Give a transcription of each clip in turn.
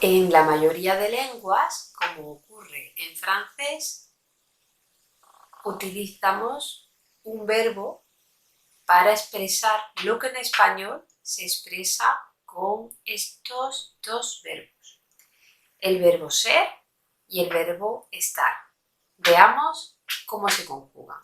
En la mayoría de lenguas, como ocurre en francés, utilizamos un verbo para expresar lo que en español se expresa con estos dos verbos, el verbo ser y el verbo estar. Veamos cómo se conjugan.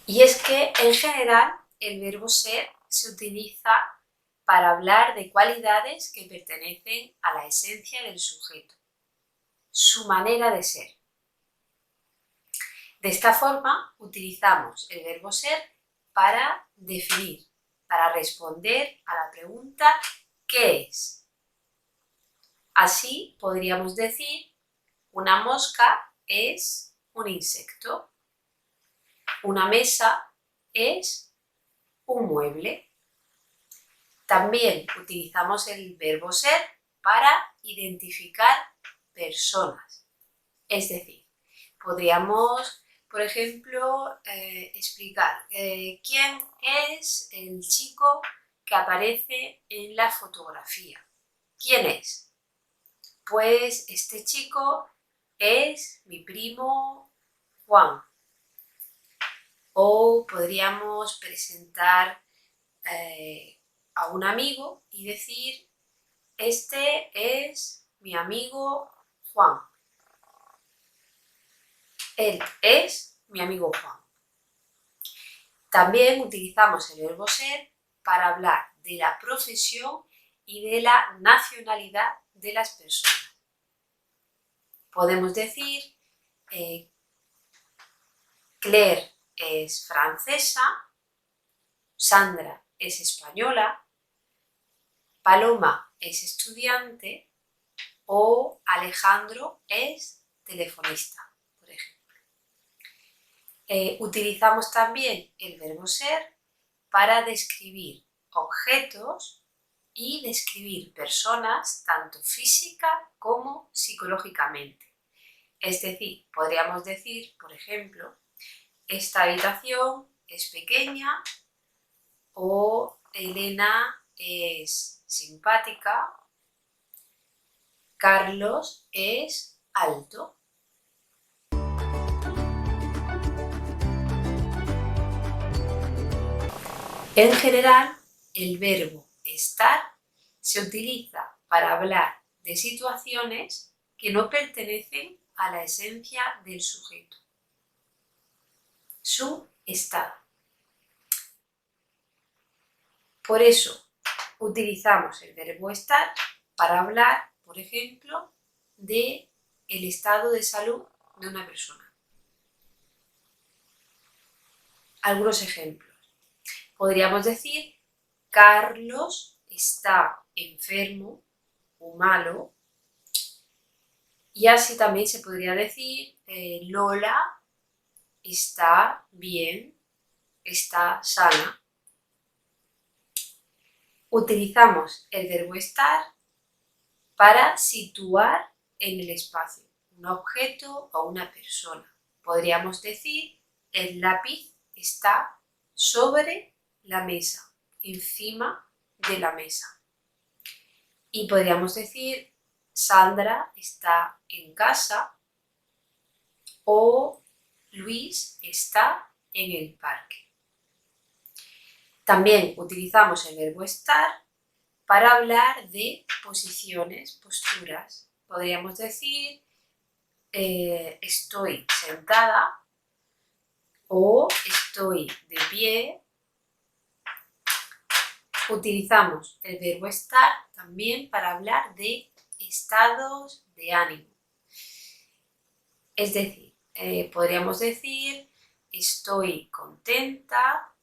Y es que, en general, el verbo ser se utiliza para hablar de cualidades que pertenecen a la esencia del sujeto, su manera de ser. De esta forma, utilizamos el verbo ser para definir, para responder a la pregunta ¿qué es? Así podríamos decir, una mosca es un insecto. Una mesa es un mueble. También utilizamos el verbo ser para identificar personas. Es decir, podríamos, por ejemplo, explicar quién es el chico que aparece en la fotografía. ¿Quién es? Pues este chico es mi primo Juan. O podríamos presentar a un amigo y decir, este es mi amigo Juan. Él es mi amigo Juan. También utilizamos el verbo ser para hablar de la profesión y de la nacionalidad de las personas. Podemos decir, Claire es francesa, Sandra es española, Paloma es estudiante o Alejandro es telefonista, por ejemplo. Utilizamos también el verbo ser para describir objetos y describir personas tanto física como psicológicamente. Es decir, podríamos decir, por ejemplo, esta habitación es pequeña o Elena es simpática, Carlos es alto. En general, el verbo estar se utiliza para hablar de situaciones que no pertenecen a la esencia del sujeto, su estado. Por eso utilizamos el verbo estar para hablar, por ejemplo, del estado de salud de una persona. Algunos ejemplos. Podríamos decir, Carlos está enfermo o malo. Y así también se podría decir, Lola está bien, está sana. Utilizamos el verbo estar para situar en el espacio un objeto o una persona. Podríamos decir, el lápiz está sobre la mesa, encima de la mesa. Y podríamos decir, Sandra está en casa o Luis está en el parque. También utilizamos el verbo estar para hablar de posiciones, posturas. Podríamos decir, estoy sentada o estoy de pie. Utilizamos el verbo estar también para hablar de estados de ánimo. Es decir, podríamos decir, estoy contenta,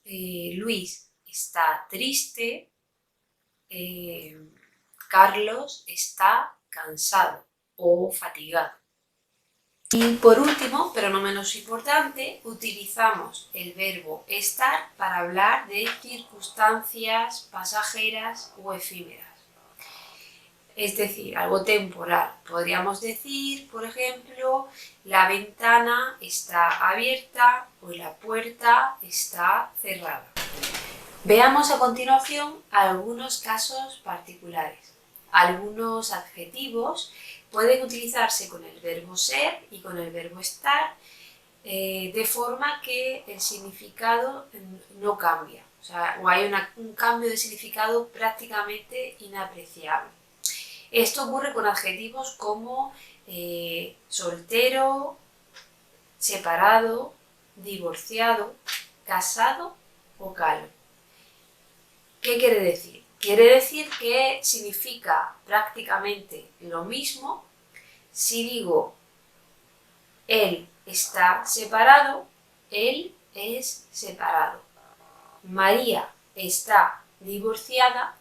Luis está triste, Carlos está cansado o fatigado. Y por último, pero no menos importante, utilizamos el verbo estar para hablar de circunstancias pasajeras o efímeras. Es decir, algo temporal. Podríamos decir, por ejemplo, la ventana está abierta o la puerta está cerrada. Veamos a continuación algunos casos particulares. Algunos adjetivos pueden utilizarse con el verbo ser y con el verbo estar de forma que el significado no cambia, o hay un cambio de significado prácticamente inapreciable. Esto ocurre con adjetivos como soltero, separado, divorciado, casado o calvo. ¿Qué quiere decir? Quiere decir que significa prácticamente lo mismo si digo él está separado, él es separado. María está divorciada,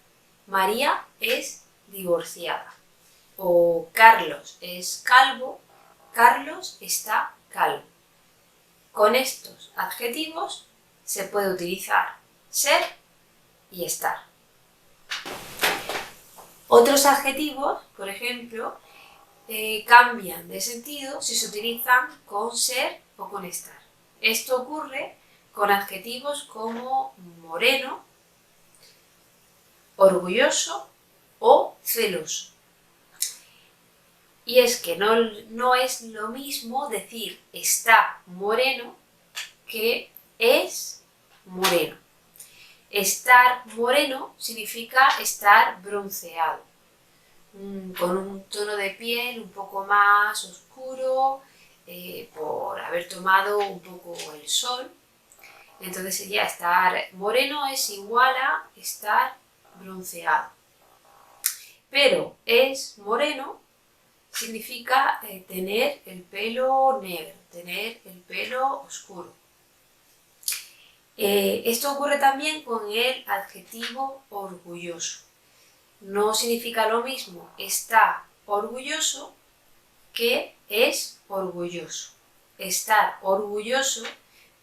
María es divorciada. O Carlos es calvo, Carlos está calvo. Con estos adjetivos se puede utilizar ser y estar. Otros adjetivos, por ejemplo, cambian de sentido si se utilizan con ser o con estar. Esto ocurre con adjetivos como moreno, orgulloso o celoso. Y es que no es lo mismo decir está moreno que es moreno. Estar moreno significa estar bronceado, con un tono de piel un poco más oscuro por haber tomado un poco el sol. Entonces sería estar moreno es igual a estar bronceado. Pero es moreno significa tener el pelo negro, tener el pelo oscuro. Esto ocurre también con el adjetivo orgulloso. No significa lo mismo está orgulloso que es orgulloso. Estar orgulloso,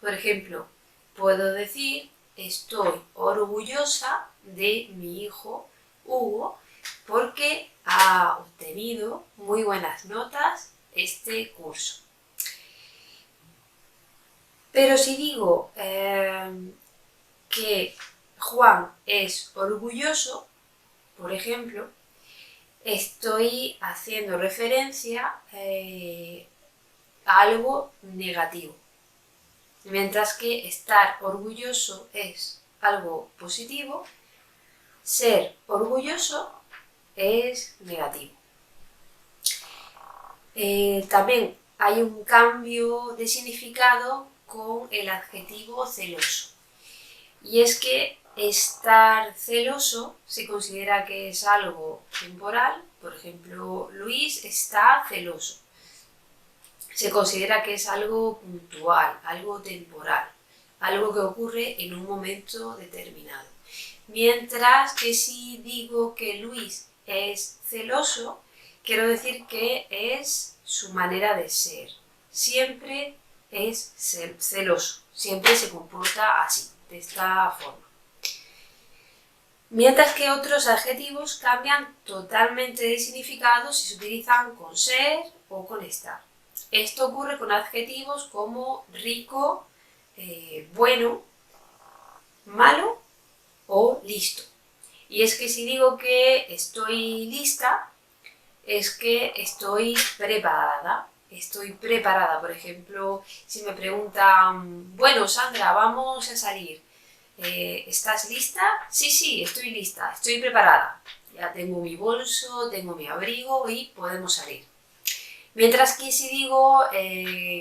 por ejemplo, puedo decir estoy orgullosa de mi hijo Hugo porque ha obtenido muy buenas notas este curso. Pero si digo que Juan es orgulloso, por ejemplo, estoy haciendo referencia a algo negativo. Mientras que estar orgulloso es algo positivo, ser orgulloso es negativo. También hay un cambio de significado con el adjetivo celoso. Y es que estar celoso se considera que es algo temporal. Por ejemplo, Luis está celoso. Se considera que es algo puntual, algo temporal, algo que ocurre en un momento determinado. Mientras que si digo que Luis es celoso, quiero decir que es su manera de ser. Siempre es celoso, siempre se comporta así, de esta forma. Mientras que otros adjetivos cambian totalmente de significado si se utilizan con ser o con estar. Esto ocurre con adjetivos como rico, bueno, malo o listo. Y es que si digo que estoy lista, es que estoy preparada. Estoy preparada. Por ejemplo, si me preguntan, bueno, Sandra, vamos a salir. ¿Estás lista? Sí, estoy lista, estoy preparada. Ya tengo mi bolso, tengo mi abrigo y podemos salir. Mientras que si digo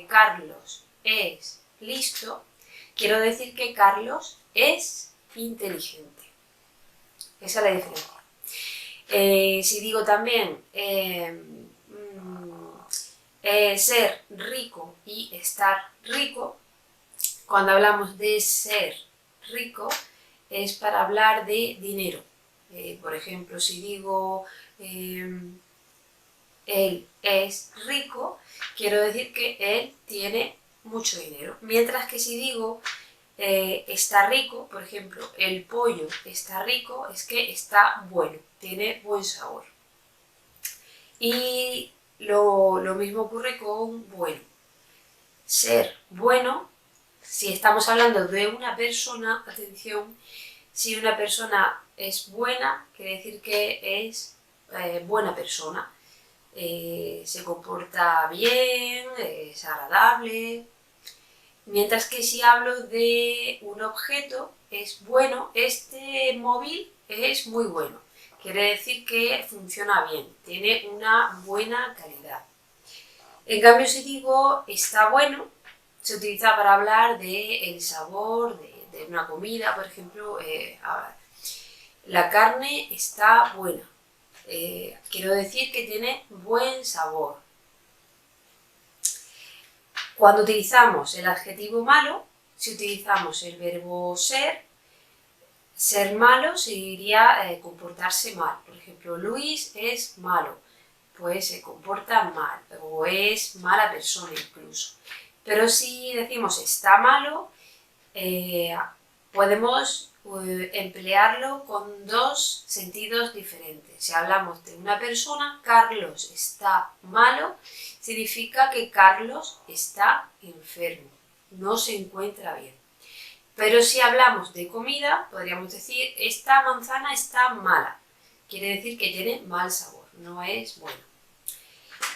Carlos es listo, quiero decir que Carlos es inteligente. Esa es la diferencia. Si digo también ser rico y estar rico, cuando hablamos de ser rico es para hablar de dinero. Por ejemplo, si digo él es rico, quiero decir que él tiene mucho dinero. Mientras que si digo está rico, por ejemplo, el pollo está rico, es que está bueno, tiene buen sabor. Y lo mismo ocurre con bueno. Ser bueno, si estamos hablando de una persona, atención, si una persona es buena, quiere decir que es buena persona. Se comporta bien, es agradable. Mientras que si hablo de un objeto, es bueno, este móvil es muy bueno. Quiere decir que funciona bien, tiene una buena calidad. En cambio, si digo está bueno, se utiliza para hablar del sabor de una comida, por ejemplo, la carne está buena. Quiero decir que tiene buen sabor. Cuando utilizamos el adjetivo malo, si utilizamos el verbo ser malo significaría comportarse mal. Por ejemplo, Luis es malo, pues se comporta mal o es mala persona incluso. Pero si decimos está malo, podemos emplearlo con dos sentidos diferentes. Si hablamos de una persona, Carlos está malo, significa que Carlos está enfermo, no se encuentra bien. Pero si hablamos de comida, podríamos decir esta manzana está mala. Quiere decir que tiene mal sabor, no es bueno.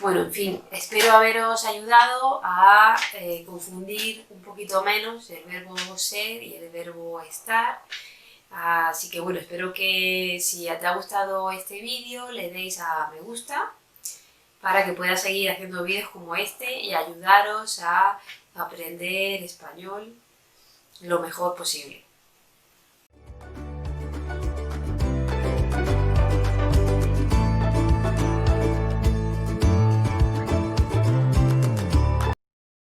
Bueno, en fin, espero haberos ayudado a confundir un poquito menos el verbo ser y el verbo estar. Así que bueno, espero que si te ha gustado este vídeo le deis a me gusta para que pueda seguir haciendo vídeos como este y ayudaros a aprender español lo mejor posible.